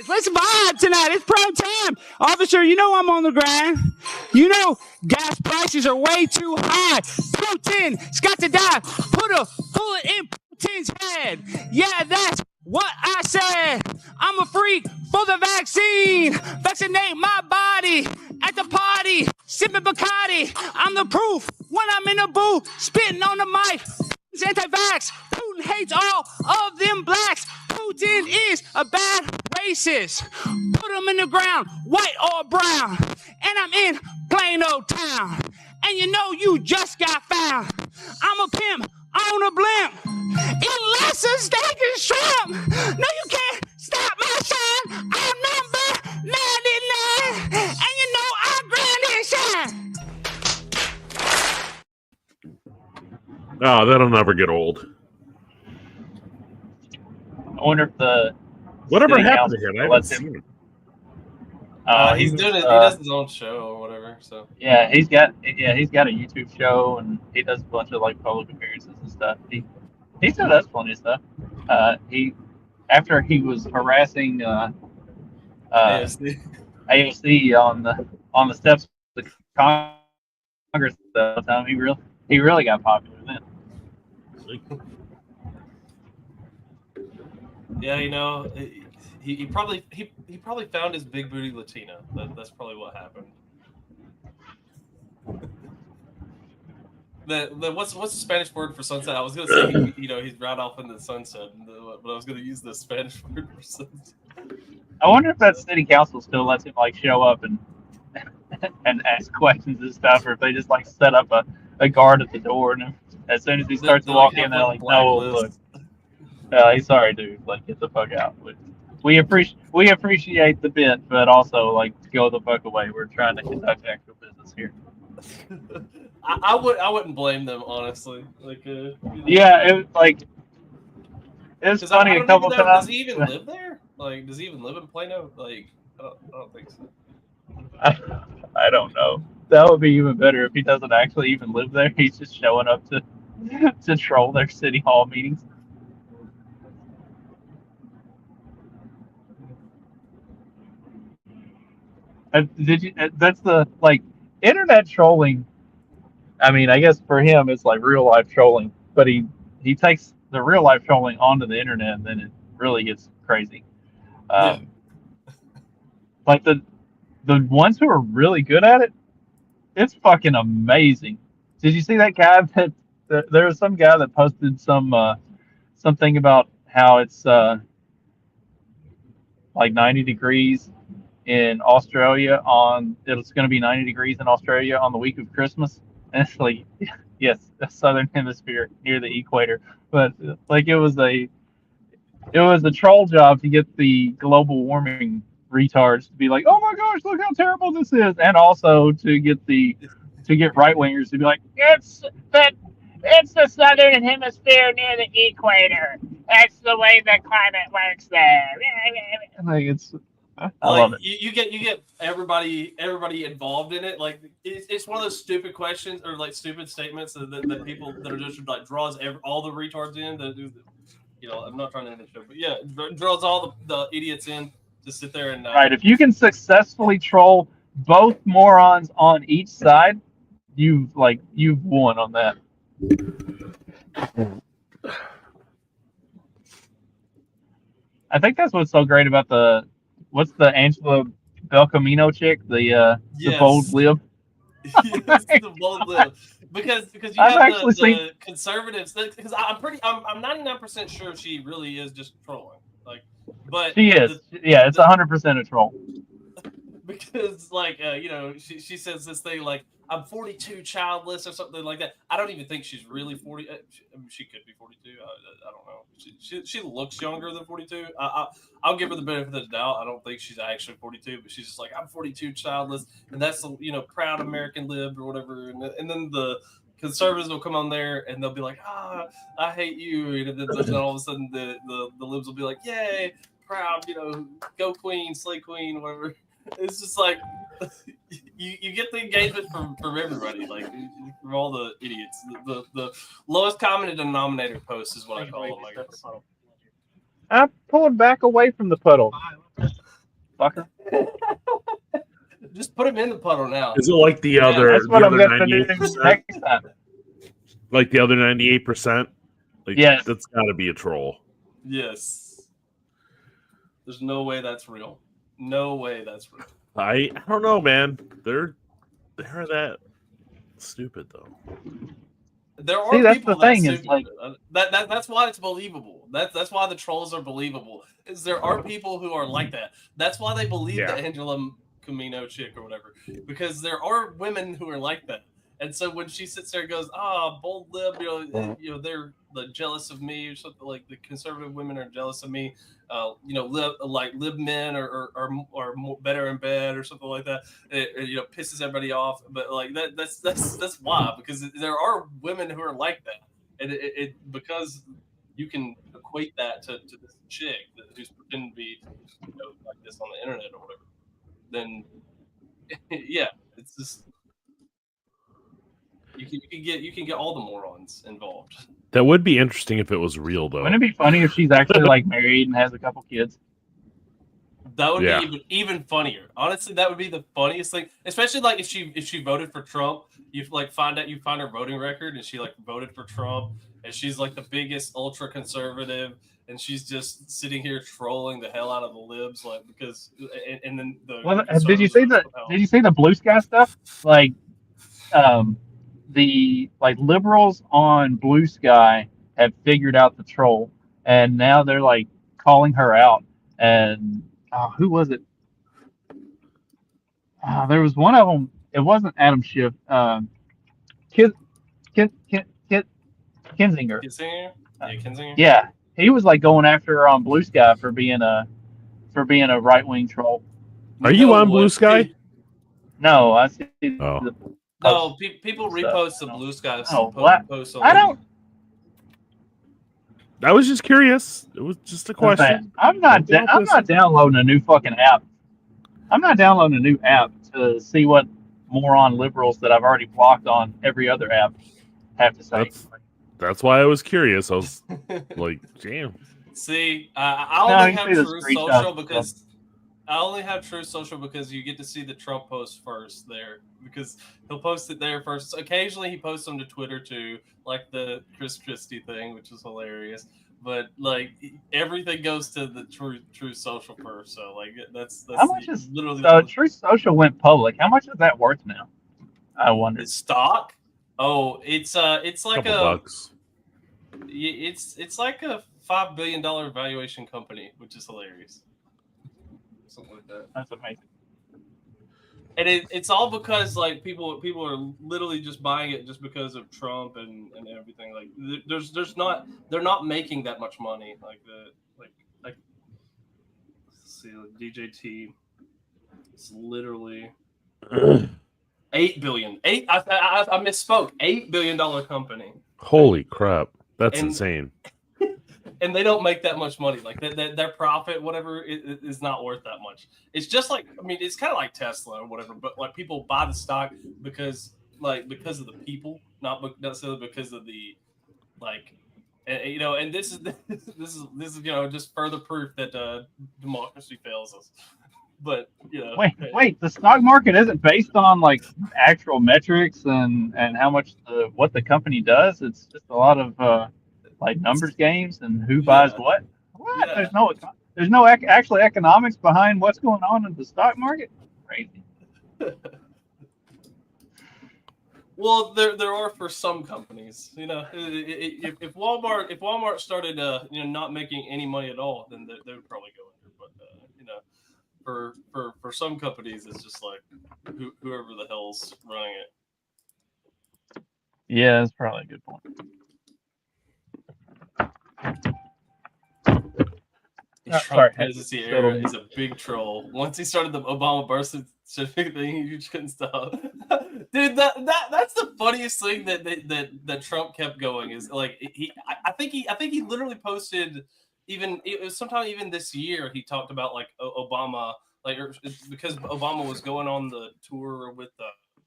Let's vibe tonight. It's prime time. Officer, you know I'm on the grind. You know gas prices are way too high. Putin's got to die. Put a bullet in Putin's head. Yeah, that's what I said. I'm a freak for the vaccine. Vaccinate my body at the party. Sipping Bacardi. I'm the proof when I'm in the booth. Spitting on the mic. Putin's anti-vax. Putin hates all of them blacks. Putin is a bad racist. Put him in the ground, white or brown. And I'm in plain old town. And you know you just got found. I'm a pimp on a blimp. Eating lots of steak and shrimp. No, you can't stop my shine. I'm number 99. And you know I'm grand and shine. Oh, that'll never get old. I wonder if the whatever happened to him. I haven't seen him. He's doing it. He does his own show or whatever. So yeah, he's got a YouTube show and he does a bunch of like public appearances and stuff. He still does plenty of stuff. After he was harassing AOC on the steps of the Congress the time, he really got popular then. yeah, you know, he probably found his big booty Latina. That's probably what happened. What's the Spanish word for sunset? I was gonna say he's right off in the sunset, but I was gonna use the Spanish word for sunset. I wonder if that city council still lets him like show up and ask questions and stuff, or if they just like set up a guard at the door, and as soon as he starts to walk in, they're like, "No, look, hey, sorry, dude, like get the fuck out." We appreciate the bit, but also like go the fuck away. We're trying to conduct actual business here. I wouldn't blame them, honestly. Like, yeah, it was funny a couple times. Does he even live there? Like, does he even live in Plano? Like, I don't think so. I don't know. That would be even better if he doesn't actually even live there. He's just showing up to troll their city hall meetings. That's the internet trolling. I mean, I guess for him it's like real life trolling, but he takes the real life trolling onto the internet, and then it really gets crazy. Like the ones who are really good at it, it's fucking amazing. Did you see that guy that there was some guy that posted something about how it's like 90 degrees in Australia it's going to be 90 degrees in Australia on the week of Christmas. And it's like, yes, the southern hemisphere near the equator. But like it was a troll job to get the global warming retards to be like, oh my gosh, look how terrible this is, and also to get right wingers to be like, it's the southern hemisphere near the equator. That's the way the climate works there. Like I love it. You get everybody involved in it. Like it's one of those stupid questions or like stupid statements that people that are just like draws all the retards in. That do, I'm not trying to end the show, but yeah, draws all the idiots in to sit there and right. If you can successfully troll both morons on each side, you've won on that. I think that's what's so great about what's the Angela Belcamino chick, the bold lib. Yes, the bold lib. Because you have the conservatives. Because I'm 99% sure she really is just trolling. But she is. It's 100% a troll. Because she says this thing like, I'm 42 childless or something like that. I don't even think she's really 40. She could be 42. I don't know. She looks younger than 42. I'll give her the benefit of the doubt. I don't think she's actually 42, but she's just like, I'm 42 childless, and that's the proud American lib or whatever. And then the conservatives will come on there and they'll be like, I hate you, and then all of a sudden the libs will be like, yay, proud, go queen, slay queen, whatever. It's just like you get the engagement from everybody, like from all the idiots. The lowest common denominator post is what I call them. I'm pulling back away from the puddle. motherfucker. Just put him in the puddle now. Is it like the other? That's what the I'm other going to do 98%? next time. Like the other 98%? Like, Yes. That's got to be a troll. Yes. There's no way that's real. No way that's real. I don't know, man. They're that stupid though. There are See, that's people the thing, that is like that's why it's believable. That's why the trolls are believable. Is there are people who are like that. That's why they believe the Angela Camino chick or whatever. Because there are women who are like that. And so when she sits there and goes, bold lib, they're jealous of me or something, like the conservative women are jealous of me. Lib men are more better in bed or something like that. It pisses everybody off. But like that's why, because there are women who are like that, and it because you can equate that to this chick who's pretending to be like this on the internet or whatever. Then yeah, it's just. You can get all the morons involved. That would be interesting if it was real, though. Wouldn't it be funny if she's actually like married and has a couple kids? That would be even funnier. Honestly, that would be the funniest thing. Especially like if she voted for Trump, you find her voting record and she like voted for Trump and she's like the biggest ultra conservative and she's just sitting here trolling the hell out of the libs like because and then did you see the Blue Sky stuff? Like the liberals on Blue Sky have figured out the troll, and now they're like calling her out. And who was it? There was one of them. It wasn't Adam Schiff. Kinzinger. Kinzinger? Kinzinger? Yeah, he was like going after her on Blue Sky for being a right-wing troll. Are you on Blue Sky? No, I see. No, people repost the Blue Sky posts. I don't. I was just curious. It was just a question. I'm not downloading a new fucking app. I'm not downloading a new app to see what moron liberals that I've already blocked on every other app have to say. That's why I was curious. I was like, damn. See, I only have True Social because you get to see the Trump post first there because he'll post it there first. Occasionally he posts them to Twitter too, like the Chris Christie thing, which is hilarious. But like everything goes to the True Social first. So like that's how much is literally True Social went public. How much is that worth now? I wonder. It's stock. Oh, it's like $2 it's like a $5 billion valuation company, which is hilarious. Something like that. That's amazing. And it's all because like people are literally just buying it just because of Trump and everything. Like they're not making that much money. Let's see, DJT. It's literally 8 billion. I misspoke. $8 billion company. Holy crap. That's insane. And they don't make that much money. Like their profit, whatever, is not worth that much. It's just like, I mean, it's kind of like Tesla or whatever. But like people buy the stock because of the people, not necessarily because of the like, And this is just further proof that democracy fails us. But wait, the stock market isn't based on like actual metrics and how much what the company does. It's just a lot of like numbers games and who buys what. What? Yeah. There's no actual economics behind what's going on in the stock market. Crazy. Well, there are for some companies. If Walmart started not making any money at all, then they would probably go under. But for some companies, it's just like whoever the hell's running it. Yeah, that's probably a good point. Trump presidency era is a big troll. Once he started the Obama birth certificate thing, you just couldn't stop. Dude, that's the funniest thing that Trump kept going is like I think he literally posted sometime even this year he talked about like Obama because Obama was going on the tour with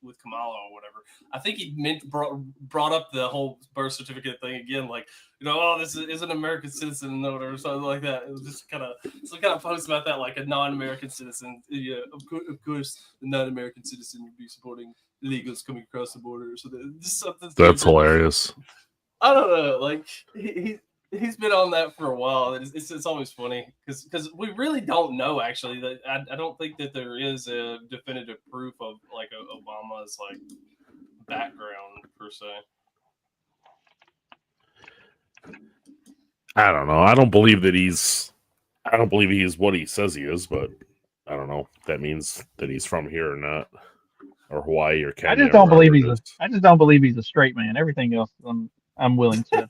with Kamala or whatever. I think he brought up the whole birth certificate thing again, like, oh, this is an American citizen or whatever, something like that. It was just kind of some kind of post about that, like a non-American citizen. Yeah, of course, the non-American citizen would be supporting illegals coming across the border. So just something. That's hilarious. I don't know, like he's been on that for a while. It's always funny because we really don't know, actually. That I don't think that there is a definitive proof of like Obama's like background per se. I don't know. I don't believe he's what he says he is, but I don't know if that means that he's from here or not, or Hawaii or Kenya. I just don't believe he's a straight man. Everything else, I'm willing to.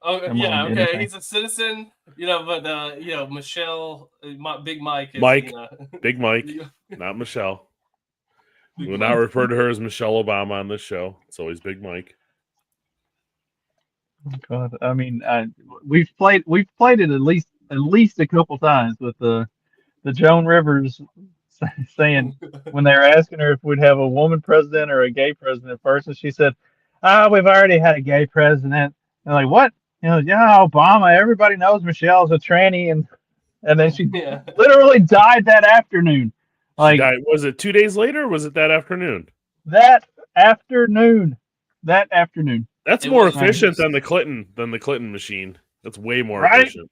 Okay. Anything. He's a citizen, but Michelle, Big Mike, Big Mike, not Michelle. We will not refer to her as Michelle Obama on this show. It's always Big Mike. God, I mean, we've played it at least a couple times with the Joan Rivers saying when they were asking her if we'd have a woman president or a gay president first, and she said, we've already had a gay president. And like, what? Yeah, Obama. Everybody knows Michelle's a tranny, and then she literally died that afternoon. Like, was it 2 days later? Or was it that afternoon? That afternoon. That's more efficient than the Clinton machine. That's way more efficient.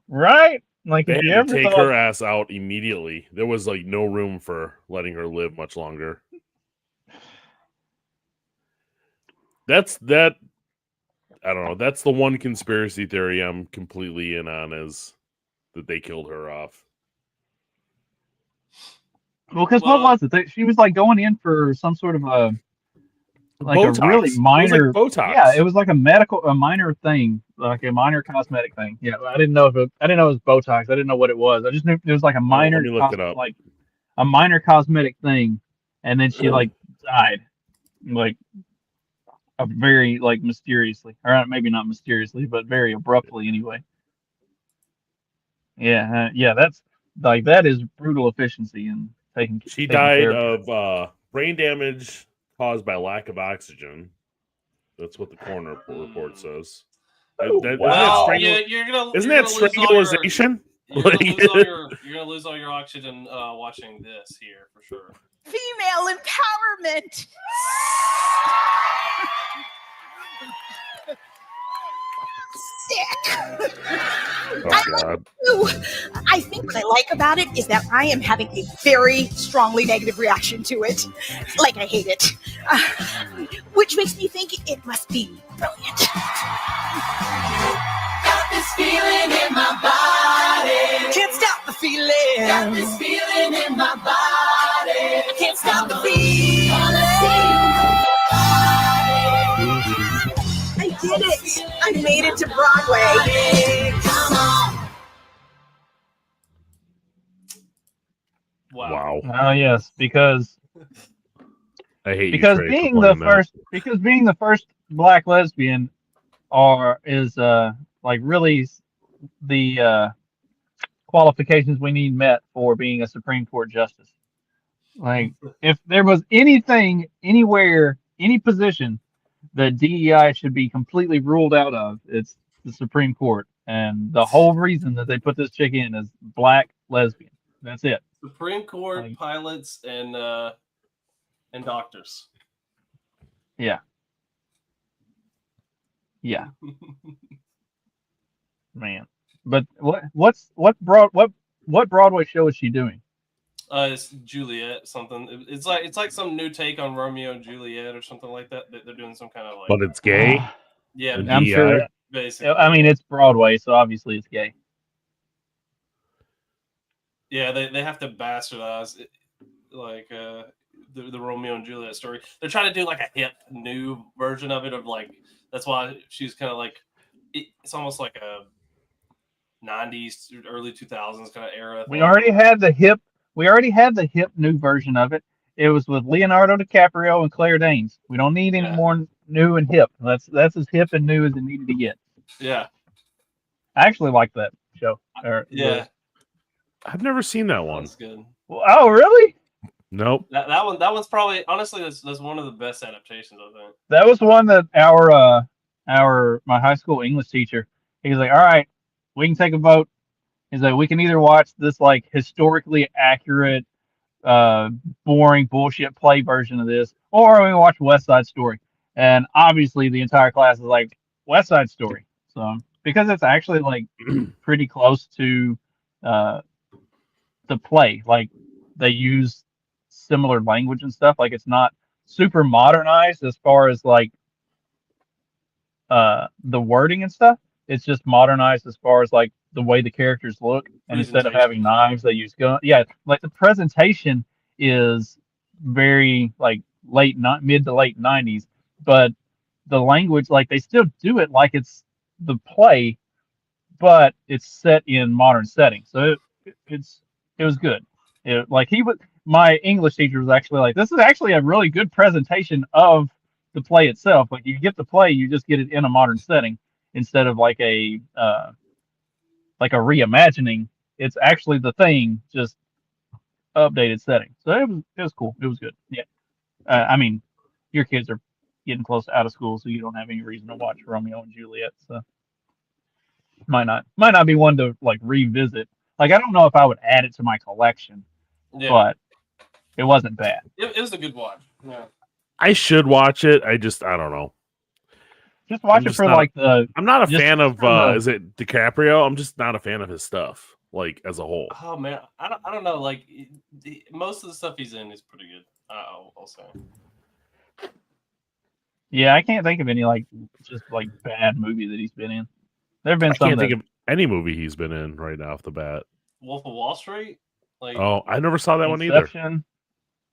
Right? Like, they had to take her ass out immediately. There was like no room for letting her live much longer. I don't know. That's the one conspiracy theory I'm completely in on, is that they killed her off. Well, because what was it? She was like going in for some sort of a Botox. A really minor. It was like Botox. Yeah, it was like a minor thing, like a minor cosmetic thing. Yeah, I didn't know it was Botox. I didn't know what it was. I just knew it was like a minor. Let me look it up. Like a minor cosmetic thing, and then she like died, like a very like mysteriously, or maybe not mysteriously, but very abruptly anyway. Yeah, that's like, that is brutal efficiency and taking. She died of brain damage caused by lack of oxygen. That's what the coroner report says. Isn't that strangulation? You're gonna lose all your oxygen watching this here for sure. Female empowerment. Sick. Oh, God. I think what I like about it is that I am having a very strongly negative reaction to it. Like, I hate it. Which makes me think it must be brilliant. Got this feeling in my body. Can't stop the feeling. Got this feeling in my body. Can't stop the feeling. I did it. I made it to Broadway. Come on. Wow. Oh yes, because being the first black lesbian is like really the qualifications we need met for being a Supreme Court justice. Like, if there was anything, anywhere, any position that DEI should be completely ruled out of, it's the Supreme Court. And the whole reason that they put this chick in is black lesbian. That's it. Supreme Court, pilots, and doctors. Yeah. Man. But what Broadway show is she doing? It's Juliet something. It's like some new take on Romeo and Juliet or something like that. They're doing some kind of like. But it's gay. Yeah, I'm sure. Basically, I mean, it's Broadway, so obviously it's gay. Yeah, they have to bastardize it, like the Romeo and Juliet story. They're trying to do like a hip new version of it. Of like, that's why she's kind of like, it's almost like a 90s, early 2000s kind of era. We already had the hip new version of it. It was with Leonardo DiCaprio and Claire Danes. We don't need any more new and hip. That's as hip and new as it needed to get. Yeah. I actually like that show. Yeah. I've never seen that one. That's good. Oh, really? Nope. That one's probably honestly that's one of the best adaptations, I think. That was one that my high school English teacher, he was like, all right, we can take a vote. He's like, we can either watch this like historically accurate, boring bullshit play version of this, or we can watch West Side Story. And obviously the entire class is like West Side Story. So because it's actually like pretty close to the play, like they use similar language and stuff. Like it's not super modernized as far as like the wording and stuff. It's just modernized as far as like the way the characters look, and instead of having knives, they use guns. Yeah, like the presentation is very like mid to late 90s, but the language, like they still do it like it's the play, but it's set in modern settings. So it was good. My English teacher was actually like, this is actually a really good presentation of the play itself. Like you get the play, you just get it in a modern setting instead of like a reimagining. It's actually the thing, just updated setting. So it was cool. It was good. Yeah. I mean, your kids are getting close to out of school, so you don't have any reason to watch Romeo and Juliet. So might not be one to like revisit. Like I don't know if I would add it to my collection, but it wasn't bad. It was a good watch. Yeah. I should watch it. I don't know. Just watch it for like the. I'm not a fan of. Is it DiCaprio? I'm just not a fan of his stuff, like as a whole. Oh man, I don't know. Like most of the stuff he's in is pretty good. I'll say. Yeah, I can't think of any like just like bad movie that he's been in. There've been some. I can't think of any movie he's been in right now off the bat. Wolf of Wall Street. Like, oh, I never saw that Inception. one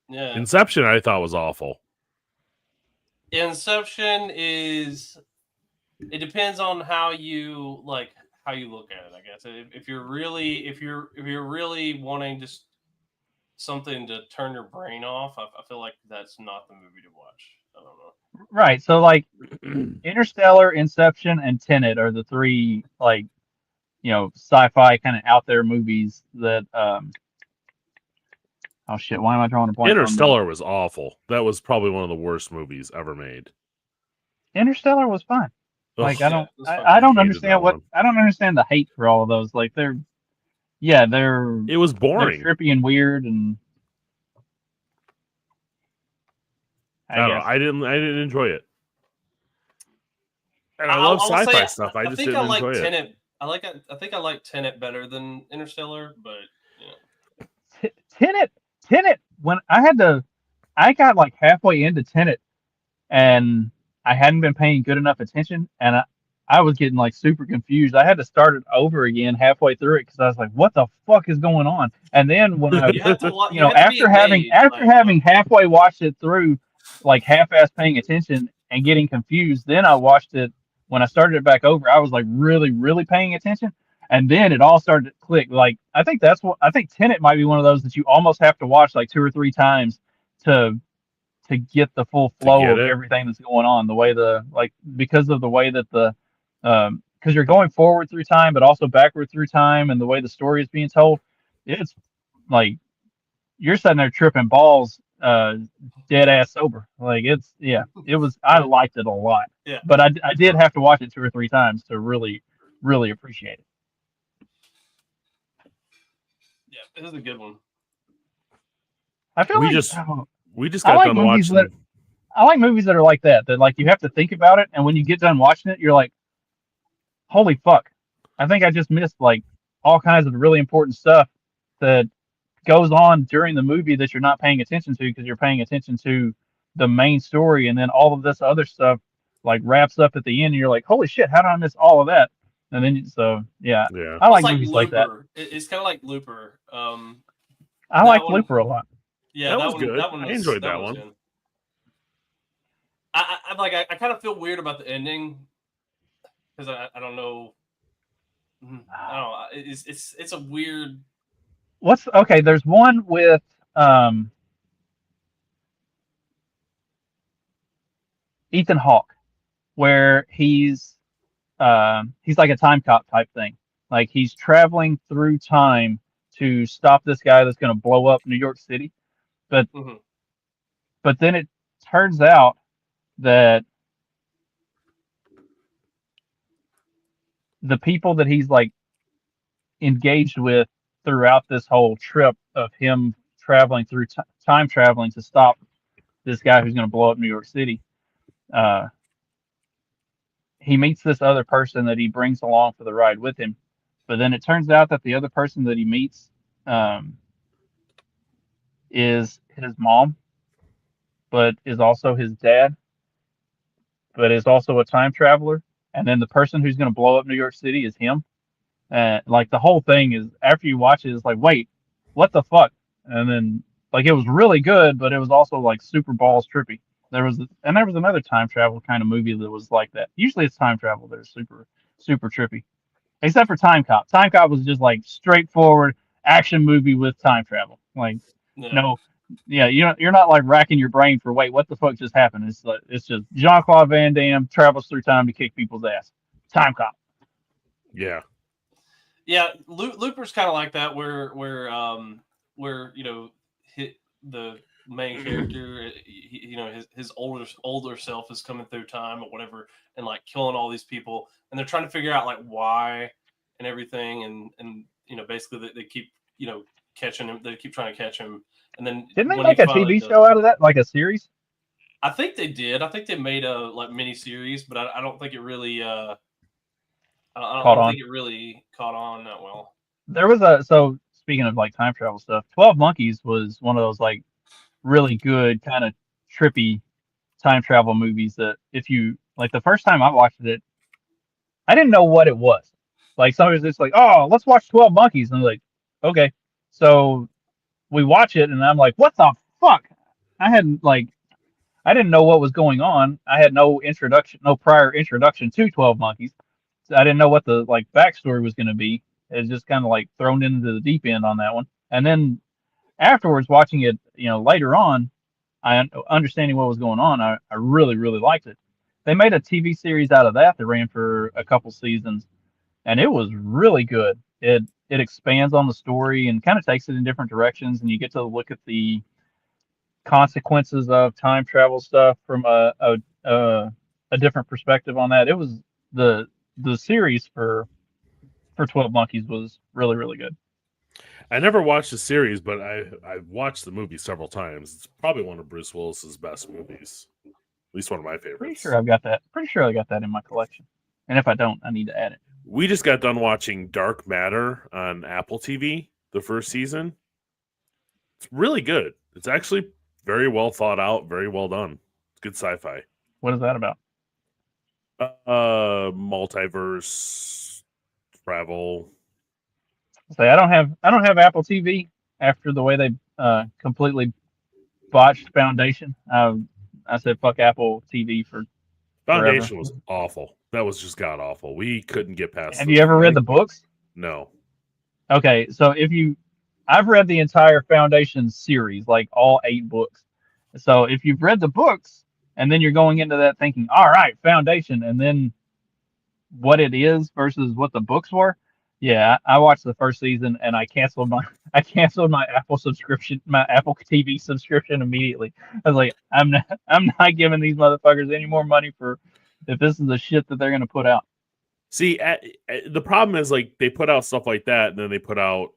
either. Yeah, Inception I thought was awful. Inception is. It depends on how you look at it. I guess if you're really wanting just something to turn your brain off, I feel like that's not the movie to watch. I don't know. Right. So like Interstellar, Inception, and Tenet are the three like sci-fi kind of out there movies that oh shit, why am I drawing a blank? Interstellar was awful. That was probably one of the worst movies ever made. Interstellar was fine. Like I don't understand I don't understand the hate for all of those. Like they're it was boring. They're trippy and weird, and I don't know. I didn't enjoy it. And I love sci-fi stuff. I just didn't enjoy it. I think I like Tenet better than Interstellar, but Tenet. When I got like halfway into Tenet, and I hadn't been paying good enough attention, and I was getting like super confused. I had to start it over again halfway through it because I was like, "What the fuck is going on?" And then when I, after having halfway watched it through, like half-ass paying attention and getting confused, then I watched it. When I started it back over, I was like really, really paying attention, and then it all started to click. Like I think Tenet might be one of those that you almost have to watch like 2 or 3 times to get the full flow of everything that's going on. The way because of the way that because you're going forward through time, but also backward through time, and the way the story is being told, it's like you're sitting there tripping balls, dead ass sober. Like it was. I liked it a lot. Yeah. But I did have to watch it 2 or 3 times to really, really appreciate it. Yeah, it was a good one. I feel we just got done watching. I like movies that are like that like you have to think about it, and when you get done watching it, you're like, holy fuck. I think I just missed like all kinds of really important stuff that goes on during the movie that you're not paying attention to because you're paying attention to the main story, and then all of this other stuff like wraps up at the end, and you're like, holy shit, how did I miss all of that? And then yeah. I like movies like that. It's kind of like Looper. I like Looper a lot. Yeah, that was good. I enjoyed that one. Good. I kind of feel weird about the ending because I don't know. I don't know. It's a weird. There's one with Ethan Hawke where he's like a time cop type thing. Like he's traveling through time to stop this guy that's going to blow up New York City. But Mhm. but then it turns out that the people that he's like engaged with throughout this whole trip of him traveling through time traveling to stop this guy who's going to blow up New York City. Uh, he meets this other person that he brings along for the ride with him, but then it turns out that the other person that he meets is his mom, but is also his dad, but is also a time traveler. And then the person who's going to blow up New York City is him. Like the whole thing is, after you watch it, it's like, wait, what the fuck? And then like it was really good, but it was also like super balls trippy. There was another time travel kind of movie that was like that. Usually it's time travel that is super trippy, except for Time Cop. Time Cop was just like straightforward action movie with time travel. Like Yeah. no, yeah, you're not like racking your brain for wait, what the fuck just happened? It's like it's just Jean-Claude Van Damme travels through time to kick people's ass. Time Cop. Yeah. Yeah, Looper's kind of like that, where the main character, his older self is coming through time or whatever, and like killing all these people, and they're trying to figure out like why and everything, and basically they keep catching him, they keep trying to catch him, and then Didn't they when make he a finally TV does show out of that, like a series? I think they did. I think they made a like mini series, but I don't think it really. I don't think it really caught on that well. There was so speaking of like time travel stuff, 12 Monkeys was one of those like really good kind of trippy time travel movies that if you like the first time I watched it, I didn't know what it was. Like somebody was just like, "Oh, let's watch 12 Monkeys." And I'm like, "Okay." So we watch it and I'm like, "What the fuck?" I didn't know what was going on. I had no prior introduction to 12 Monkeys. So I didn't know what the like backstory was going to be. It was just kind of like thrown into the deep end on that one. And then afterwards, watching it, later on, understanding what was going on, I really, really liked it. They made a TV series out of that that ran for a couple seasons, and it was really good. It expands on the story and kind of takes it in different directions, and you get to look at the consequences of time travel stuff from a different perspective on that. It was the series for 12 Monkeys was really, really good. I never watched the series, but I've watched the movie several times. It's probably one of Bruce Willis's best movies. At least one of my favorites. Pretty sure I got that in my collection. And if I don't, I need to add it. We just got done watching Dark Matter on Apple TV, the first season. It's really good. It's actually very well thought out, very well done. It's good sci-fi. What is that about? Multiverse, travel. Say I don't have Apple TV after the way they completely botched Foundation. I said fuck Apple TV for Foundation forever. was awful. That was just god awful. We couldn't get past. Have you ever read the books? No. Okay, so I've read the entire Foundation series, like all 8 books. So if you've read the books and then you're going into that thinking, all right, Foundation, and then what it is versus what the books were. Yeah, I watched the first season and I canceled my Apple subscription, my Apple TV subscription immediately. I was like, I'm not giving these motherfuckers any more money for if this is the shit that they're gonna put out. See, the problem is like they put out stuff like that, and then they put out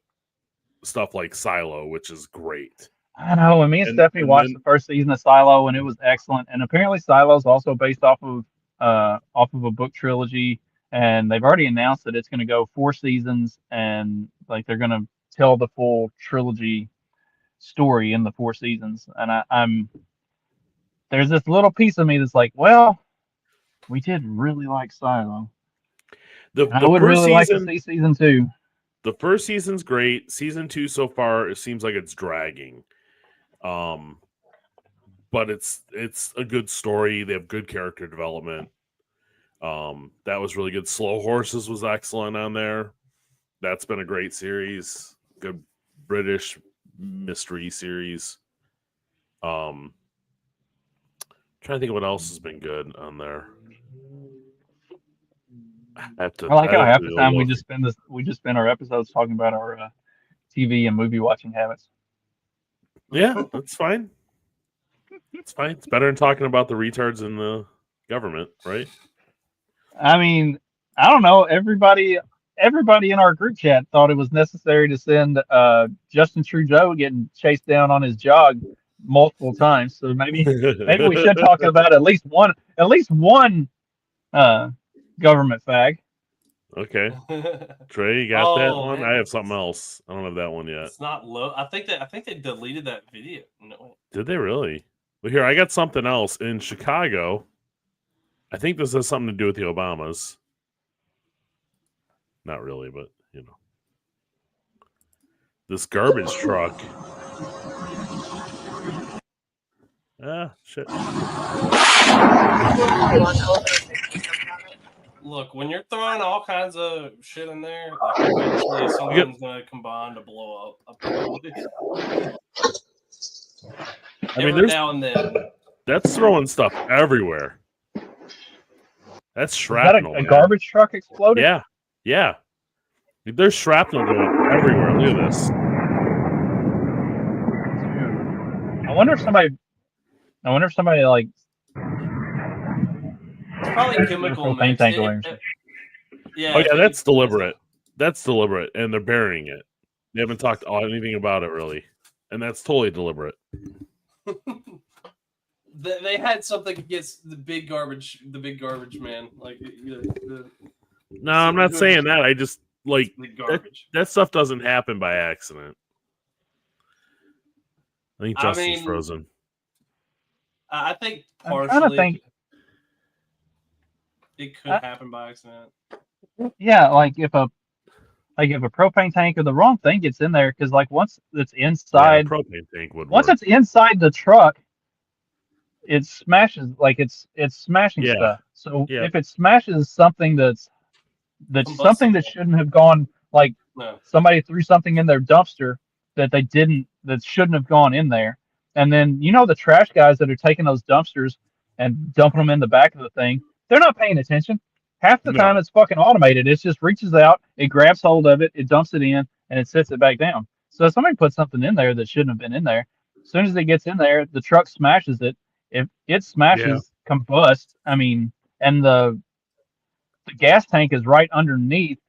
stuff like Silo, which is great. I know. And me and Stephanie watched the first season of Silo, and it was excellent. And apparently, Silo is also based off of a book trilogy, and they've already announced that it's going to go 4 seasons, and like they're going to tell the full trilogy story in the 4 seasons. And I'm there's this little piece of me that's like, well, we did really like Silo. I would really like to see season 2. The first season's great. Season 2 so far, it seems like it's dragging. But it's a good story. They have good character development. That was really good. Slow Horses was excellent on there. That's been a great series. Good British mystery series. Trying to think of what else has been good on there. I like how half the time we just spend our episodes talking about our TV and movie watching habits. Yeah, that's fine. It's fine. It's better than talking about the retards in the government, right? I mean, I don't know. Everybody in our group chat thought it was necessary to send Justin Trudeau getting chased down on his jog multiple times. So maybe we should talk about at least one government fag. Okay. Trey, you got that one? Man. I have something else. I don't have that one yet. It's not low. I think they deleted that video. No. Did they really? Well, here, I got something else. In Chicago, I think this has something to do with the Obamas. Not really, but, you know. This garbage truck. Ah, shit. Look, when you're throwing all kinds of shit in there, like eventually someone's gonna combine to blow up. I mean, Every now and then. That's throwing stuff everywhere. That's Is shrapnel. that a garbage truck exploded? Yeah, yeah. There's shrapnel going everywhere. Look at this. I wonder if somebody like. It's probably chemical mix. Yeah. Oh yeah, that's deliberate. That's deliberate, and they're burying it. They haven't talked anything about it really, and that's totally deliberate. They had something against the big garbage man. Like, no, I'm not saying that. I just like that stuff doesn't happen by accident. I think Justin's frozen. I think partially it could happen by accident. Yeah, like if a propane tank or the wrong thing gets in there, because like once it's inside, propane tank would once work. it's inside the truck, it smashes, like it's smashing stuff. So if it smashes something that's something that shouldn't have gone, like somebody threw something in their dumpster that shouldn't have gone in there, and then the trash guys that are taking those dumpsters and dumping them in the back of the thing, they're not paying attention. Half the time it's fucking automated. It just reaches out, it grabs hold of it, it dumps it in, and it sets it back down. So if somebody put something in there that shouldn't have been in there, as soon as it gets in there, the truck smashes it. If it smashes, combusts, I mean, and the gas tank is right underneath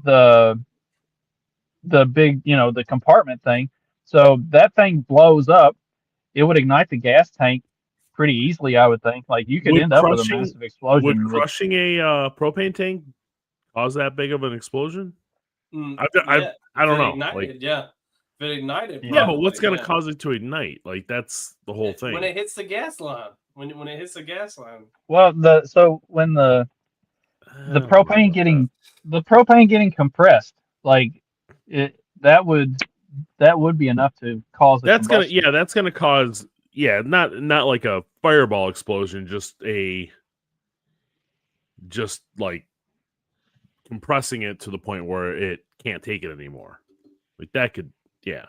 the big, the compartment thing. So that thing blows up. It would ignite the gas tank pretty easily, I would think. Like you could end up with a massive explosion. Would crushing a propane tank cause that big of an explosion? I don't know. Ignited, if it ignited, but what's going to cause it to ignite? Like that's the whole thing. When it hits the gas line. When it hits the gas line. Well, when the propane getting compressed, like that would be enough to cause a combustion. That's gonna cause not like a fireball explosion, just like compressing it to the point where it can't take it anymore. Like that could I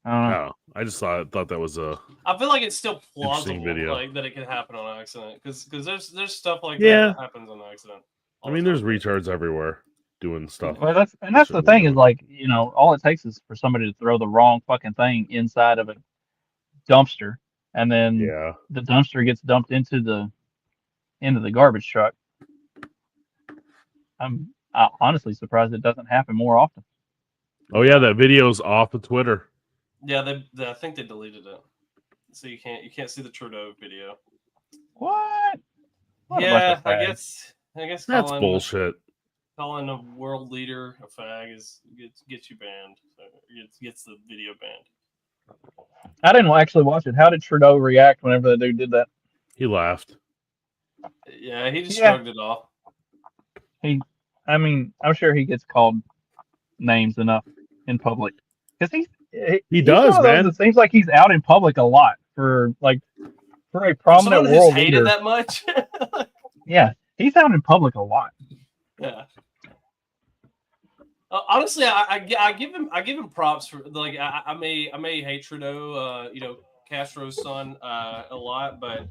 don't know. I just thought that was I feel like it's still plausible like that it could happen on accident because there's stuff like that happens on accident. I mean, there's retards everywhere doing stuff. Well, that's the thing is like all it takes is for somebody to throw the wrong fucking thing inside of a dumpster, and then the dumpster gets dumped into the garbage truck. I'm honestly surprised it doesn't happen more often. Oh yeah, that video's off of Twitter. Yeah, I think they deleted it, so you can't see the Trudeau video. What yeah, I guess that's bullshit. Calling a world leader a fag gets you banned. So gets the video banned. I didn't actually watch it. How did Trudeau react whenever the dude did that? He laughed. Yeah, he just shrugged it off. I'm sure he gets called names enough in public because he does, man. It seems like he's out in public a lot for a prominent world leader. That much? Yeah, he's out in public a lot. Yeah. Honestly, I give him props for like I may hate Trudeau, Castro's son, a lot, but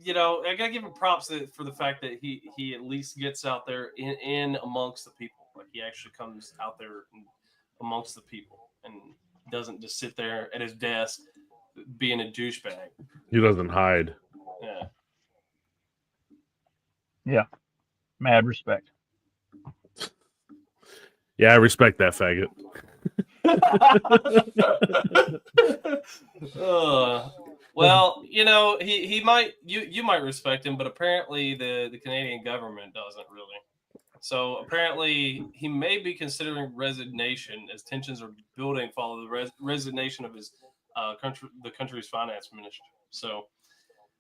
I gotta give him props for the fact that he at least gets out there in amongst the people. Like he actually comes out there amongst the people and doesn't just sit there at his desk being a douchebag. He doesn't hide. Yeah. Yeah. Mad respect. Yeah, I respect that faggot. Well, you know, he might you might respect him, but apparently the Canadian government doesn't really. So apparently he may be considering resignation as tensions are building following the resignation of his the country's finance minister. So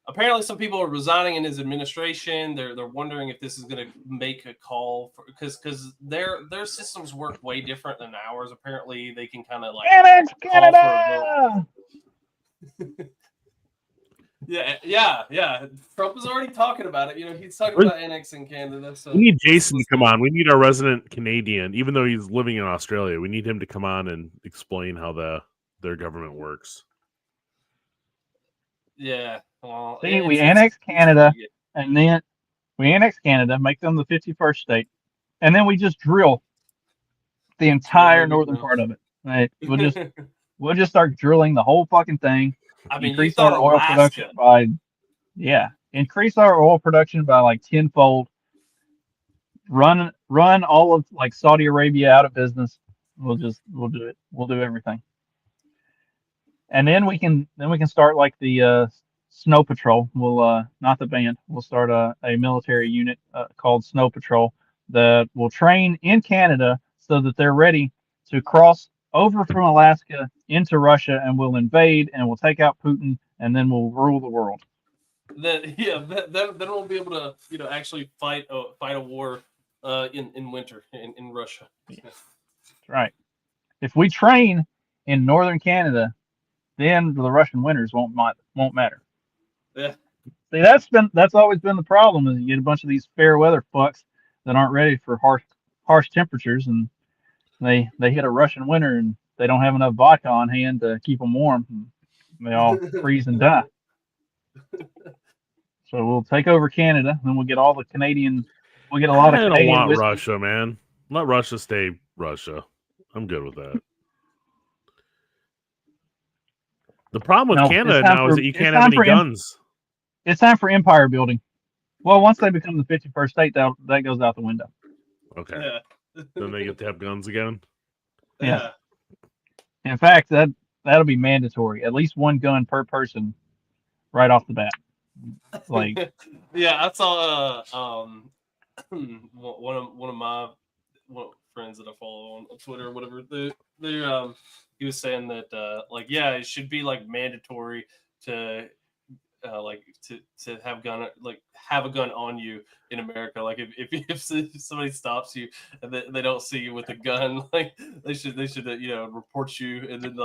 apparently some people are resigning in his administration. They're wondering if this is going to make a call for because their systems work way different than ours. Apparently they can kind of like Canada. Yeah. Trump is already talking about it. You know, he's talking about annexing Canada. So we need Jason to come on. We need our resident Canadian, even though he's living in Australia. We need him to come on and explain how their government works. Yeah. Well, See, we annex Canada, and then we annex Canada, make them the 51st state, and then we just drill the entire northern part of it. Right? We'll just start drilling the whole fucking thing. I mean, increase our oil production by increase our oil production by like tenfold. Run all of like Saudi Arabia out of business. We'll do it. We'll do everything. And then we can start like the Snow Patrol. We'll not the band. We'll start a military unit called Snow Patrol that will train in Canada so that they're ready to cross over from Alaska into Russia, and we'll invade and we'll take out Putin, and then we'll rule the world. Then we'll be able to actually fight a war in winter in Russia. That's right. If we train in northern Canada, then the Russian winters won't matter. Yeah. See, that's always been the problem, is you get a bunch of these fair weather fucks that aren't ready for harsh temperatures, and they hit a Russian winter and they don't have enough vodka on hand to keep them warm. And they all freeze and die. So we'll take over Canada, then we'll get all the Canadian. We'll get a lot of Canadian. I don't want whiskey. Russia, man. Let Russia stay Russia. I'm good with that. The problem with Canada now is that you can't have any guns. It's time for empire building. Well, once they become the 51st state, that goes out the window. Okay. Yeah. Then they get to have guns again. Yeah. In fact, that'll be mandatory. At least one gun per person, right off the bat. Like. Yeah, I saw one of my friends that I follow on Twitter or whatever. He was saying that it should be like mandatory to to have a gun on you in America. Like if somebody stops you and they don't see you with a gun, like they should report you, and then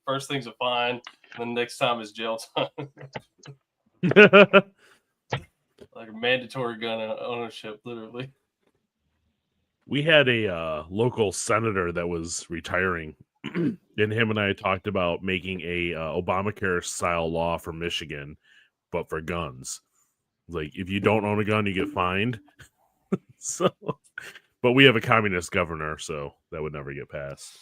first thing's a fine, and then next time is jail time. Like a mandatory gun ownership, literally. We had a local senator that was retiring, and him and I talked about making a Obamacare style law for Michigan, but for guns. Like if you don't own a gun, you get fined. So, but we have a communist governor, so that would never get passed.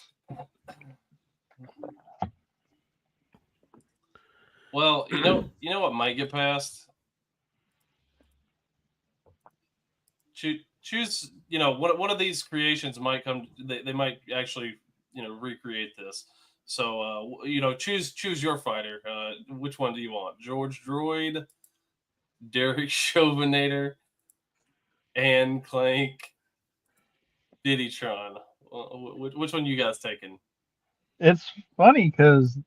Well, you know what might get passed? Choose, one of these creations might come. They might actually, recreate this. So, choose your fighter. Which one do you want? George Droid, Derek Chauvinator, and Clank, Diddytron. Which one you guys taking? It's funny because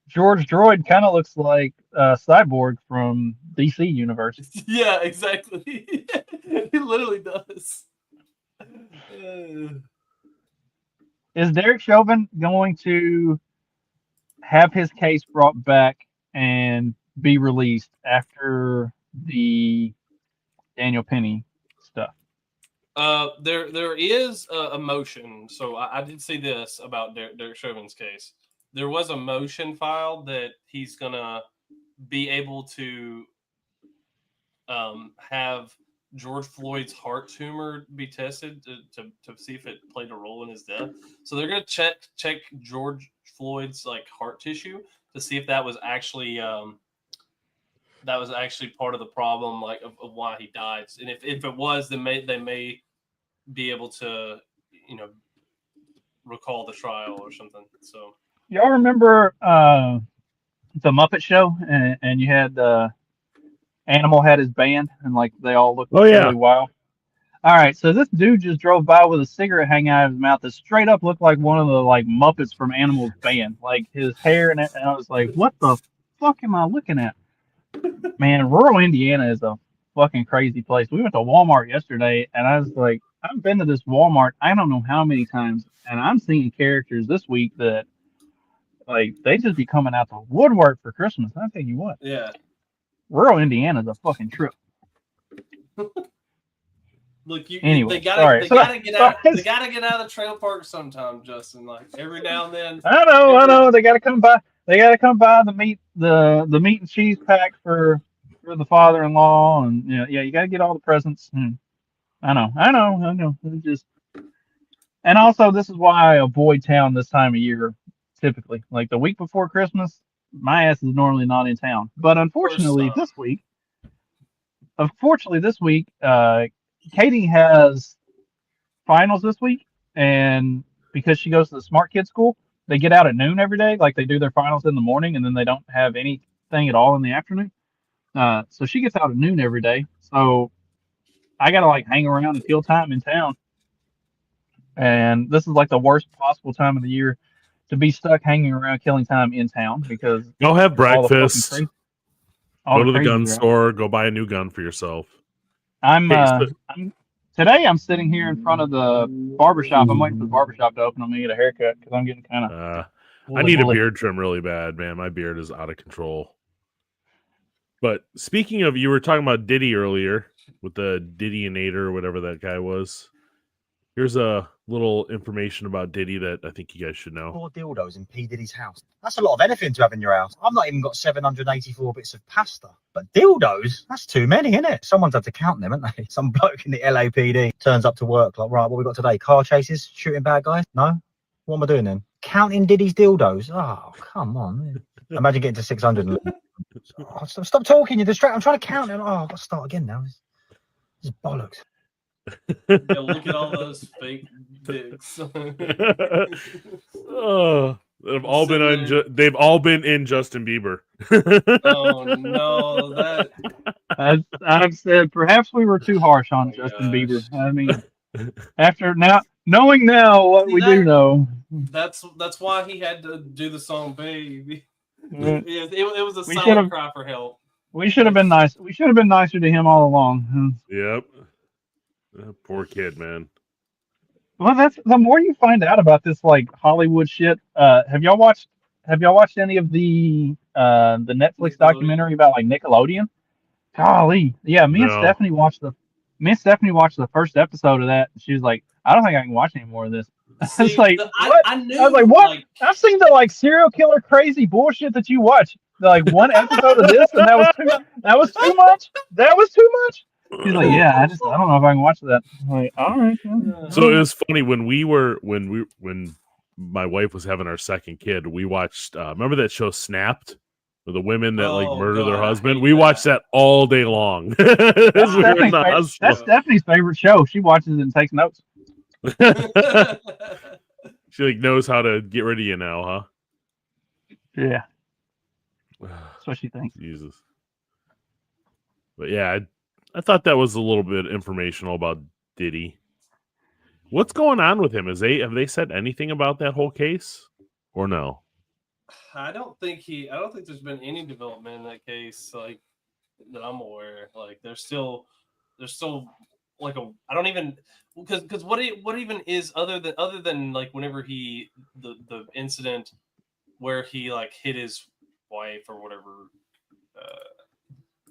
George Droid kind of looks like Cyborg from DC Universe. Yeah, exactly. He literally does. Is Derek Chauvin going to have his case brought back and be released after the Daniel Penny stuff? There is a motion. So I did see this about Derek Chauvin's case. There was a motion filed that he's gonna be able to have George Floyd's heart tumor be tested to see if it played a role in his death. So they're gonna check George Floyd's like heart tissue to see if that was actually part of the problem, like of why he died. And if it was, then they may be able to, recall the trial or something. So y'all remember the Muppet Show, and you had Animal had his band, and like they all looked really wild. All right, so this dude just drove by with a cigarette hanging out of his mouth that straight up looked like one of the like Muppets from Animal's band, like his hair and I was like, what the fuck am I looking at? Man, rural Indiana is a fucking crazy place. We went to Walmart yesterday, and I was like, I've been to this Walmart I don't know how many times, and I'm seeing characters this week that like they just be coming out to woodwork for Christmas. I tell you what, yeah, rural Indiana's a fucking trip. Look, anyway, they gotta get out. Sorry. They gotta get out of the trail park sometime, Justin. Like every now and then. I know. They gotta come by. They gotta come by the meat and cheese pack for the father-in-law, and you gotta get all the presents. I know. It's just, and also this is why I avoid town this time of year. Typically, like the week before Christmas, my ass is normally not in town. But unfortunately, this week, Katie has finals this week, and because she goes to the smart kid school, they get out at noon every day. Like they do their finals in the morning, and then they don't have anything at all in the afternoon. So she gets out at noon every day. So I gotta like hang around and kill time in town. And this is like the worst possible time of the year to be stuck hanging around killing time in town because go have breakfast. Go to the gun store. Go buy a new gun for yourself. Today I'm sitting here in front of the barbershop. I'm waiting for the barbershop to open. I'm gonna get a haircut because I'm getting kind of. I need a beard trim really bad, man. My beard is out of control. But speaking of, you were talking about Diddy earlier with the Diddy-inator or whatever that guy was. Here's a little information about Diddy that I think you guys should know. 4 dildos in P. Diddy's house. That's a lot of anything to have in your house. I've not even got 784 bits of pasta. But dildos? That's too many, isn't it? Someone's had to count them, haven't they? Some bloke in the LAPD turns up to work like, right, what we got today? Car chases? Shooting bad guys? No? What am I doing then? Counting Diddy's dildos? Oh, come on. Imagine getting to 600. Oh, stop talking, you're distracted. I'm trying to count them. Oh, I've got to start again now. This is bollocks. Yeah, look at all those fake dicks. Oh, they've all been in Justin Bieber. Oh no, I've said perhaps we were too harsh on Justin Bieber. I mean, after knowing now what we do know, that's why he had to do the song "Baby." It was a silent cry for help. We should have been nice. We should have been nicer to him all along. Yep. Poor kid, man. Well, that's the more you find out about this like Hollywood shit. Have y'all watched any of the Netflix documentary about like Nickelodeon? Golly, yeah. Me and Stephanie watched the first episode of that. And she was like, "I don't think I can watch any more of this." See, it's like, what? I was like, what? I've seen the like serial killer crazy bullshit that you watch. Like one episode of this, and that was too much. That was too much. He's like, yeah, I don't know if I can watch that. I'm like, all right. So it was funny when my wife was having our second kid, we watched. Remember that show Snapped, with the women that like murder their husband? We watched that all day long. That's Stephanie's favorite show. She watches it and takes notes. She like knows how to get rid of you now, huh? Yeah, that's what she thinks. Jesus. But yeah, I thought that was a little bit informational about Diddy. What's going on with him? Have they said anything about that whole case, or no? I don't think there's been any development in that case, like that I'm aware. Like there's still like I don't even because what even is other than like whenever the incident where he like hit his wife or whatever.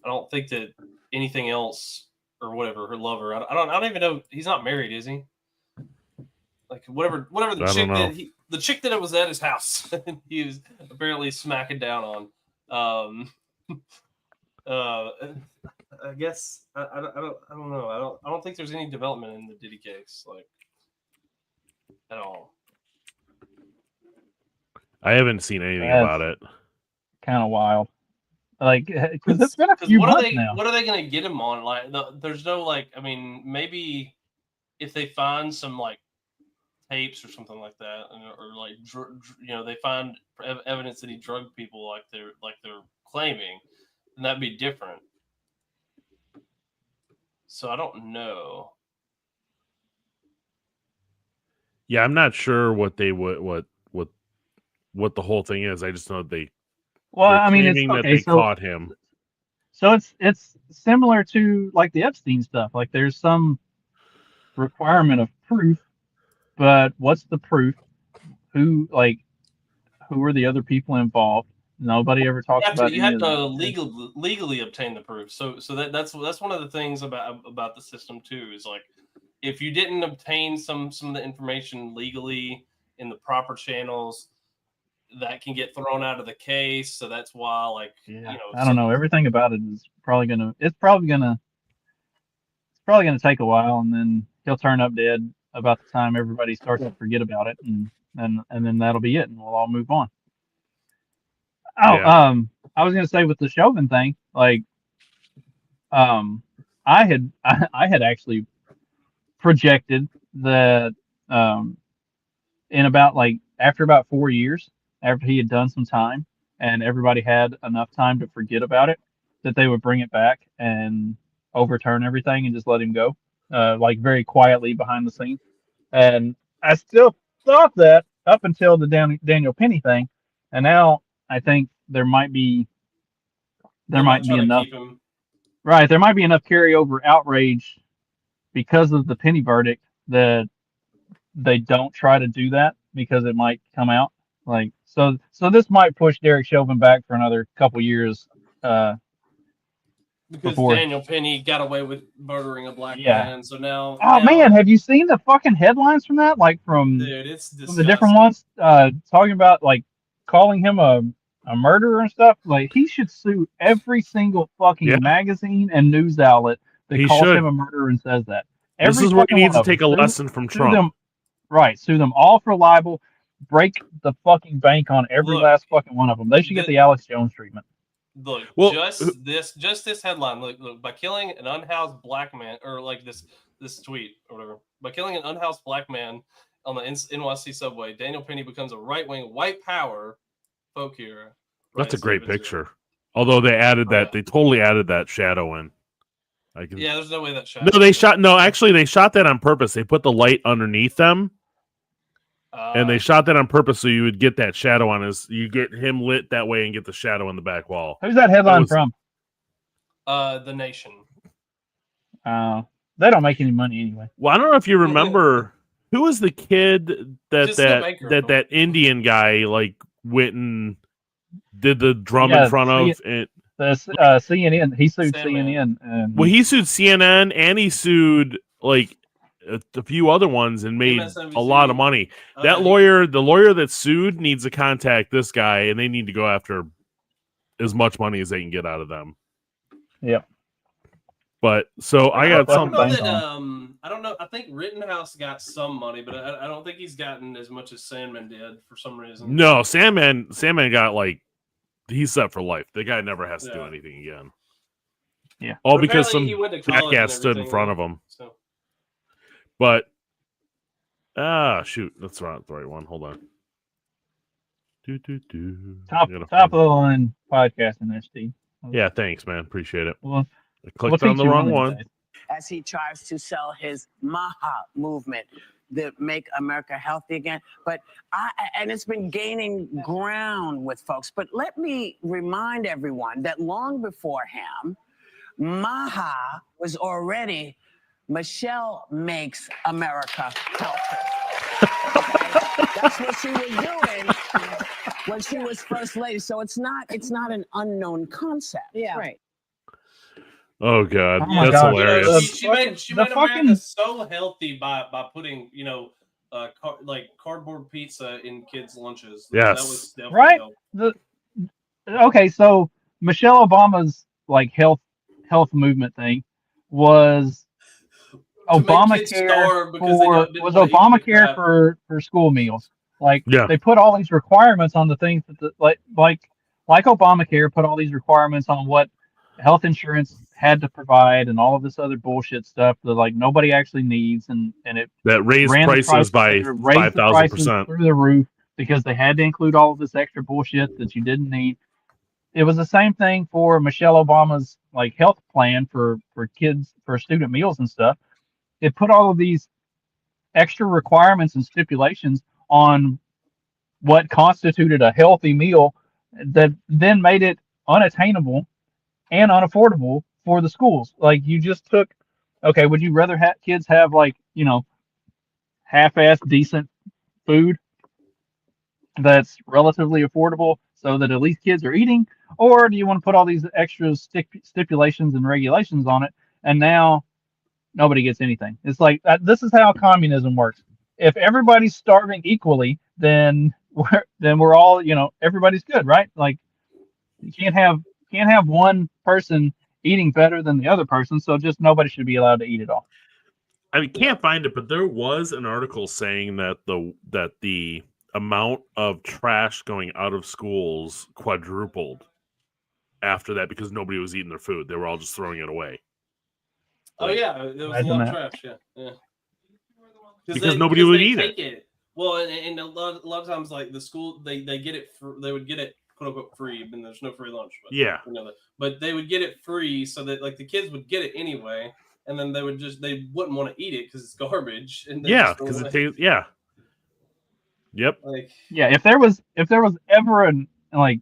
I don't think that anything else or whatever, her lover. I don't even know. He's not married, is he? Like whatever the chick that was at his house, he was apparently smacking down on. I guess I don't know. I don't think there's any development in the Diddy case, like at all. I haven't seen anything That's about it. kind of wild. Like, because it's been a few months now. What are they going to get him on? Like, there's no like. I mean, maybe if they find some like tapes or something like that, or like they find evidence that he drugged people like they're claiming, then that'd be different. So I don't know. Yeah, I'm not sure what they what the whole thing is. I just know they're claiming that they caught him. So it's similar to like the Epstein stuff. Like there's some requirement of proof, but what's the proof? Who are the other people involved? Nobody ever talks about. You have to legally obtain the proof. So that's one of the things about the system too. Is like if you didn't obtain some of the information legally in the proper channels, that can get thrown out of the case. So that's why, I don't know. Everything about it is probably gonna take a while, and then he'll turn up dead about the time everybody starts to forget about it, and then that'll be it, and we'll all move on. Oh, yeah. I was gonna say with the Chauvin thing, like, I had actually projected that, in about after about 4 years, after he had done some time and everybody had enough time to forget about it, that they would bring it back and overturn everything and just let him go, very quietly behind the scenes. And I still thought that up until the Daniel Penny thing, and now I think there might be enough. Right, there might be enough carryover outrage because of the Penny verdict that they don't try to do that because it might come out. So this might push Derek Chauvin back for another couple years. Because Daniel Penny got away with murdering a black man, so now. Man, have you seen the fucking headlines from that? From the different ones talking about calling him a murderer and stuff. He should sue every single fucking magazine and news outlet that calls him a murderer and says that. This is where he needs to take a lesson from Trump. Sue them all for libel. Break the fucking bank on every last fucking one of them. They should get the Alex Jones treatment. Look, just this headline. Look, by killing an unhoused black man, or this tweet or whatever, by killing an unhoused black man on the NYC subway, Daniel Penny becomes a right-wing white power folk hero. That's a great picture. Although they added that, they totally added that shadow in. There's no way that shadow. No, actually, they shot that on purpose. They put the light underneath them. And they shot that on purpose so you would get that shadow on you get him lit that way and get the shadow on the back wall. Who's that headline from? The Nation. They don't make any money anyway. Well, I don't know if you remember who was the kid that Indian guy went and did the drum in front of it. The CNN. He sued CNN. Well, he sued CNN and he sued a few other ones and made a lot of money. The lawyer that sued needs to contact this guy, and they need to go after as much money as they can get out of them. Yeah. But I got something. I don't know. I think Rittenhouse got some money, but I don't think he's gotten as much as Sandman did for some reason. No, Sandman got he's set for life. The guy never has to do anything again. Yeah. All because some jackass stood in front of him. So. But shoot, that's not the right one. Hold on. Top of the line podcasting there, Steve. Yeah, thanks, man. Appreciate it. Well, I clicked on the wrong one. As he tries to sell his Maha movement, the Make America Healthy Again. And it's been gaining ground with folks. But let me remind everyone that long before him, Maha was already Michelle Makes America Healthy. That's what she was doing when she was first lady. So it's not an unknown concept. Yeah. Right. Oh God, that's hilarious. She made America so healthy by putting cardboard pizza in kids' lunches. Yes, that was definitely right. Okay, so Michelle Obama's health health movement thing was To make kids Obamacare starve because they didn't want to eat the Obamacare crap. for school meals. Like Yeah. they put all these requirements on the things that like Obamacare put all these requirements on what health insurance had to provide and all of this other bullshit stuff that like nobody actually needs and it That raised ran the prices by raised the prices 5,000%. through the roof because they had to include all of this extra bullshit that you didn't need. It was the same thing for Michelle Obama's like health plan for kids for student meals and stuff. It put all of these extra requirements and stipulations on what constituted a healthy meal that then made it unattainable and unaffordable for the schools. Like you just took, okay, would you rather have kids have like, you know, half-ass decent food that's relatively affordable so that at least kids are eating, or do you want to put all these extra stipulations and regulations on it and now nobody gets anything? It's like this is how communism works. If everybody's starving equally, then we're all, you know, everybody's good, right? Like you can't have one person eating better than the other person, so just nobody should be allowed to eat at all. I mean, can't find it, but there was an article saying that the amount of trash going out of schools quadrupled after that because nobody was eating their food. They were all just throwing it away. Oh yeah, there was a lot of trash. Yeah. Because nobody would eat it. Well, and a lot of times, like the school, they get it. They would get it quote unquote free, and there's no free lunch. But, yeah. You know, but they would get it free so that like the kids would get it anyway, and then they wouldn't want to eat it because it's garbage. And yeah, because it tastes. Yeah. Yep. Like yeah, if there was ever like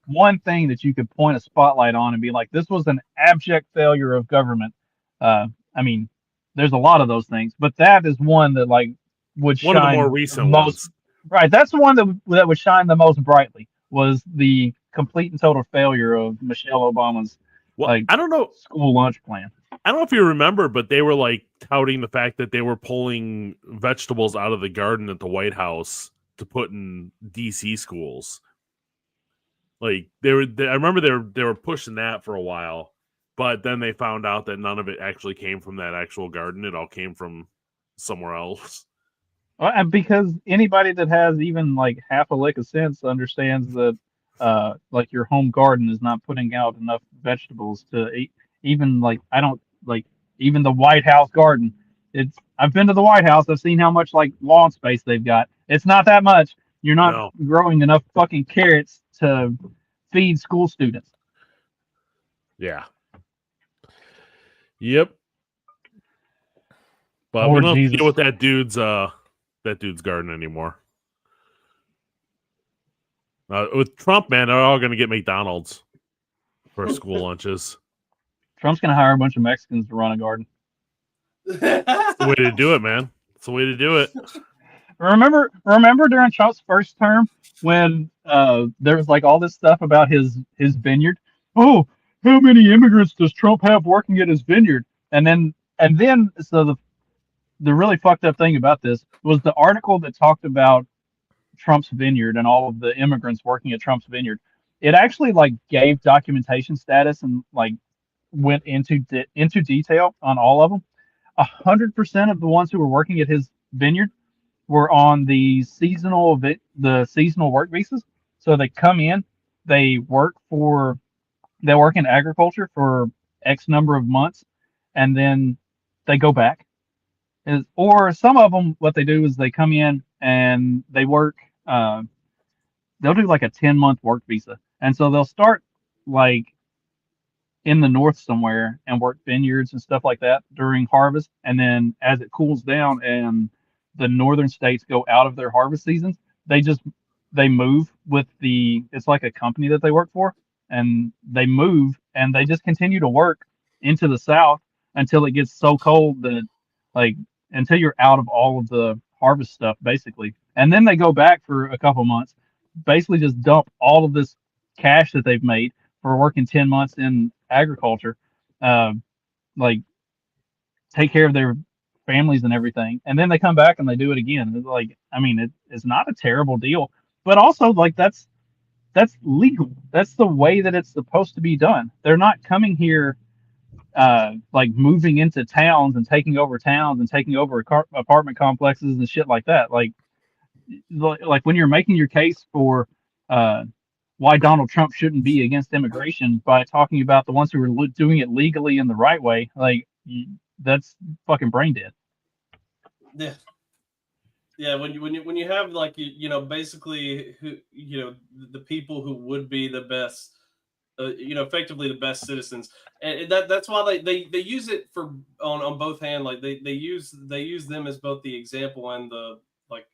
one thing that you could point a spotlight on and be like, this was an abject failure of government. I mean, there's a lot of those things, but that is one that like would shine one of the more recent ones. Right, that's the one that would shine the most brightly. Was the complete and total failure of Michelle Obama's I don't know school lunch plan. I don't know if you remember, but they were like touting the fact that they were pulling vegetables out of the garden at the White House to put in DC schools. Like I remember they were pushing that for a while, but then they found out that none of it actually came from that actual garden. It all came from somewhere else. Well, and because anybody that has even like half a lick of sense understands that like your home garden is not putting out enough vegetables to eat. Even like I don't like even the White House garden. I've been to the White House. I've seen how much like lawn space they've got. It's not that much. You're not growing enough fucking carrots to feed school students. Yeah. Yep. But we don't deal with that dude's garden anymore. With Trump, man, they're all going to get McDonald's for school lunches. Trump's going to hire a bunch of Mexicans to run a garden. That's the way to do it, man. That's the way to do it. Remember during Trump's first term when there was like all this stuff about his vineyard? Oh, how many immigrants does Trump have working at his vineyard? And then so the really fucked up thing about this was the article that talked about Trump's vineyard and all of the immigrants working at Trump's vineyard. It actually like gave documentation status and like went into detail on all of them. 100% of the ones who were working at his vineyard were on the seasonal work visas. So they come in, they work in agriculture for X number of months, and then they go back. Or some of them, what they do is they come in and they work. They'll do like a 10-month work visa, and so they'll start like in the north somewhere and work vineyards and stuff like that during harvest, and then as it cools down and the northern states go out of their harvest seasons, they move with it's like a company that they work for, and they move and they just continue to work into the south until it gets so cold that like until you're out of all of the harvest stuff basically, and then they go back for a couple months, basically just dump all of this cash that they've made for working 10 months in agriculture, like take care of their families and everything, and then they come back and they do it again. It's like, I mean, it's not a terrible deal, but also like that's legal. That's the way that it's supposed to be done. They're not coming here like moving into towns and taking over towns and taking over apartment complexes and shit like that. Like when you're making your case for why Donald Trump shouldn't be against immigration by talking about the ones who are doing it legally in the right way, like that's fucking brain dead. Yeah. Yeah, when you have like basically the people who would be the best, effectively the best citizens, and that's why they use it for on both hand, like they use them as both the example and the like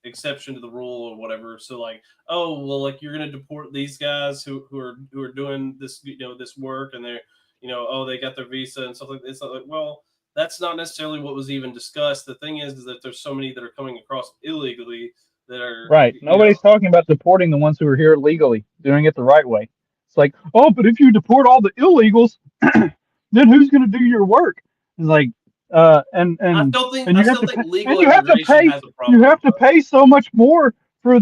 exception to the rule or whatever. So like, oh well, like you're gonna deport these guys who are doing this this work, and they're oh they got their visa and stuff like that. It's like, well, that's not necessarily what was even discussed. The thing is that there's so many that are coming across illegally that are right. Nobody's talking about deporting the ones who are here legally, doing it the right way. It's like, oh, but if you deport all the illegals, then who's going to do your work? It's like, and I still think legal you have to pay. has a problem. You have to pay so much more for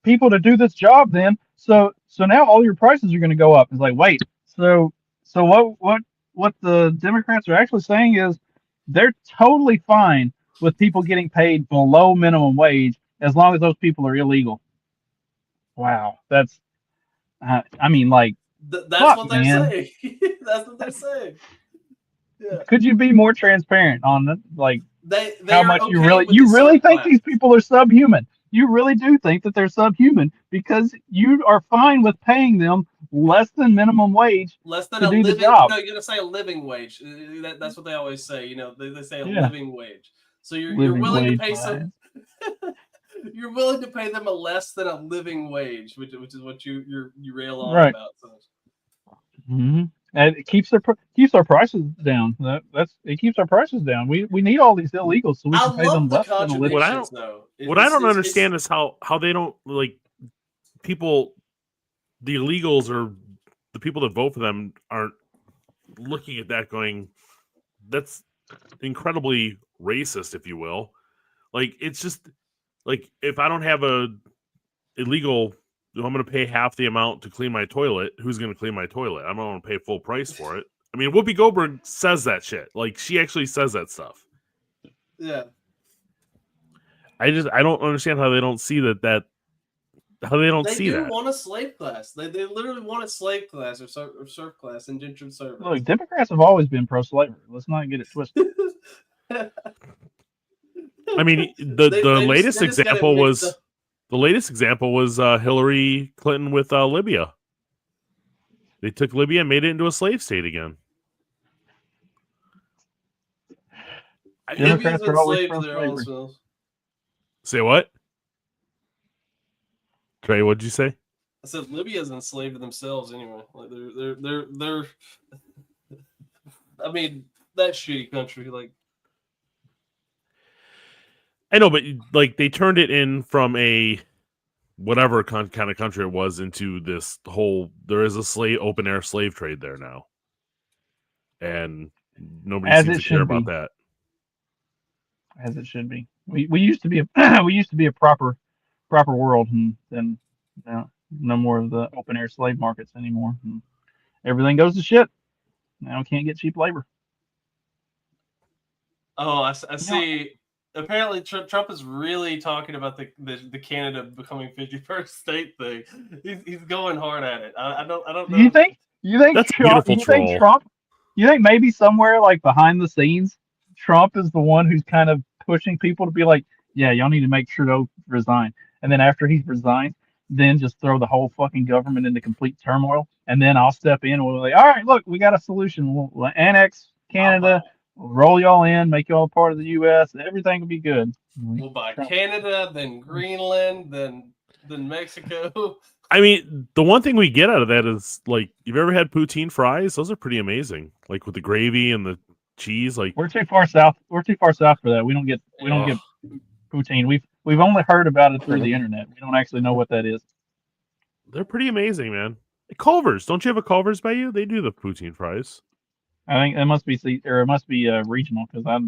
people to do this job. Then, so now all your prices are going to go up. It's like, wait, so what the Democrats are actually saying is they're totally fine with people getting paid below minimum wage as long as those people are illegal. Wow, that's I mean, like that's fuck, what they're man. saying. That's what they're saying. Yeah. Could you be more transparent on it? Like they how much you really think these people are subhuman? You really do think that they're subhuman because you are fine with paying them less than minimum wage to do the job. No, you're gonna say a living wage. That's what they always say. They say a living wage. So you're willing to pay some. You're willing to pay them a less than a living wage, which is what you rail on about. So. Mm-hmm. And it keeps our prices down. It keeps our prices down. We need all these illegals so we can pay them less than a living wage. What I don't understand is how they don't like people, the illegals or the people that vote for them aren't looking at that going, that's incredibly racist, if you will. Like it's just like if I don't have a illegal. I'm going to pay half the amount to clean my toilet. Who's going to clean my toilet? I'm not going to pay full price for it. I mean, Whoopi Goldberg says that shit. Like, she actually says that stuff. Yeah. I don't understand how they don't see that. How they don't see that. They do want a slave class. They literally want a slave class or serf class, indentured servants. Look, Democrats have always been pro-slavery. Let's not get it twisted. I mean, the latest example was. The latest example was Hillary Clinton with Libya. They took Libya and made it into a slave state again. Democrats are always pro-slavery. Say what? Trey, what'd you say? I said Libya's enslaved to themselves anyway. Like they're I mean, that shitty country, like I know, but like they turned it in from a whatever kind of country it was into this whole. There is a open air slave trade there now, and nobody seems to care about that. As it should be. We used to be a proper world, and then no more of the open air slave markets anymore. And everything goes to shit. Now we can't get cheap labor. Oh, I see. Apparently, Trump is really talking about the Canada becoming 51st state thing. He's going hard at it. I don't know. You think that's Trump? You think maybe somewhere like behind the scenes, Trump is the one who's kind of pushing people to be like, yeah, y'all need to make Trudeau resign, and then after he's resigned, then just throw the whole fucking government into complete turmoil, and then I'll step in and we'll be like, all right, look, we got a solution. We'll annex Canada. We'll roll y'all in, make y'all part of the U.S. Everything will be good. We'll buy Canada, then Greenland, then Mexico. I mean, the one thing we get out of that is like, you've ever had poutine fries? Those are pretty amazing. Like with the gravy and the cheese. Like we're too far south. We're too far south for that. We don't get poutine. We've only heard about it through the internet. We don't actually know what that is. They're pretty amazing, man. Culver's. Don't you have a Culver's by you? They do the poutine fries. I think it must be regional because I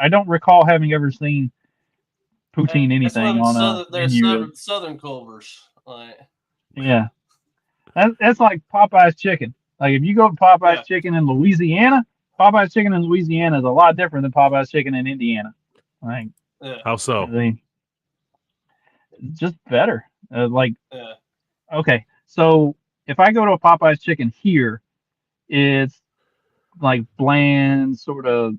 don't recall having ever seen poutine anything on Southern Culver's. Yeah, that's like Popeye's chicken. Like if you go to Popeye's Yeah. Chicken in Louisiana, Popeye's Chicken in Louisiana is a lot different than Popeye's Chicken in Indiana. Like, Yeah. How so? just better. Like, Yeah. okay, so if I go to a Popeye's Chicken here, it's like bland, sort of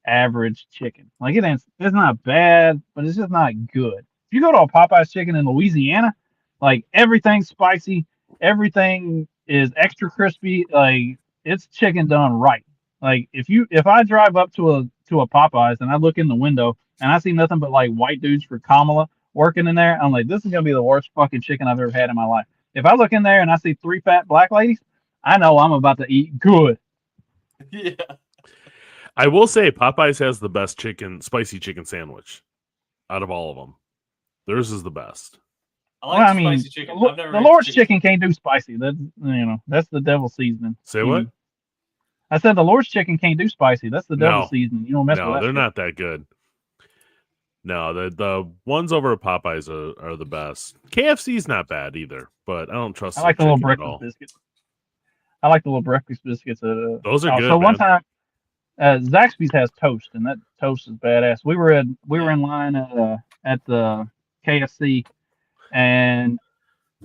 average chicken. Like it's not bad, but it's just not good. If you go to a Popeye's Chicken in Louisiana, like everything's spicy, everything is extra crispy. Like it's chicken done right. Like if I drive up to a Popeyes and I look in the window and I see nothing but like white dudes for Kamala working in there, I'm like, this is gonna be the worst fucking chicken I've ever had in my life. If I look in there and I see 3 fat black ladies, I know I'm about to eat good. Yeah. I will say Popeyes has the best spicy chicken sandwich out of all of them. Theirs is the best. I like Well, I mean, spicy chicken. I've never the had Lord's chicken can't do spicy. That's the devil's seasoning. Say what? I said the Lord's chicken can't do spicy. That's the devil's seasoning. You don't mess with No, that. they're shit. not that good. No, the ones over at Popeyes are the best. KFC's not bad either, but I don't trust. I like the little chicken at breakfast all. biscuits. I like the little breakfast biscuits. Those are good. So one man. time, Zaxby's has toast, and that toast is badass. We were in line at the KFC, and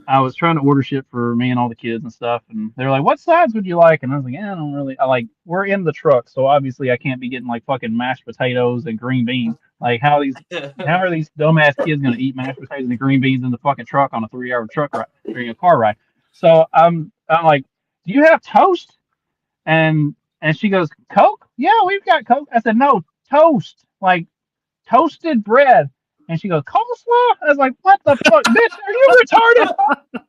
I was trying to order shit for me and all the kids and stuff, and they were like, "What sides would you like?" And I was like, "Yeah, I don't really. We're in the truck, so obviously I can't be getting like fucking mashed potatoes and green beans. Like how are these dumbass kids gonna eat mashed potatoes and green beans in the fucking truck on a 3-hour truck ride or a car ride?" So I'm like, "Do you have toast?" And she goes, "Coke? Yeah, we've got Coke." I said, "No, toast, like toasted bread." And she goes, "Coleslaw?" I was like, "What the fuck, bitch? Are you retarded?"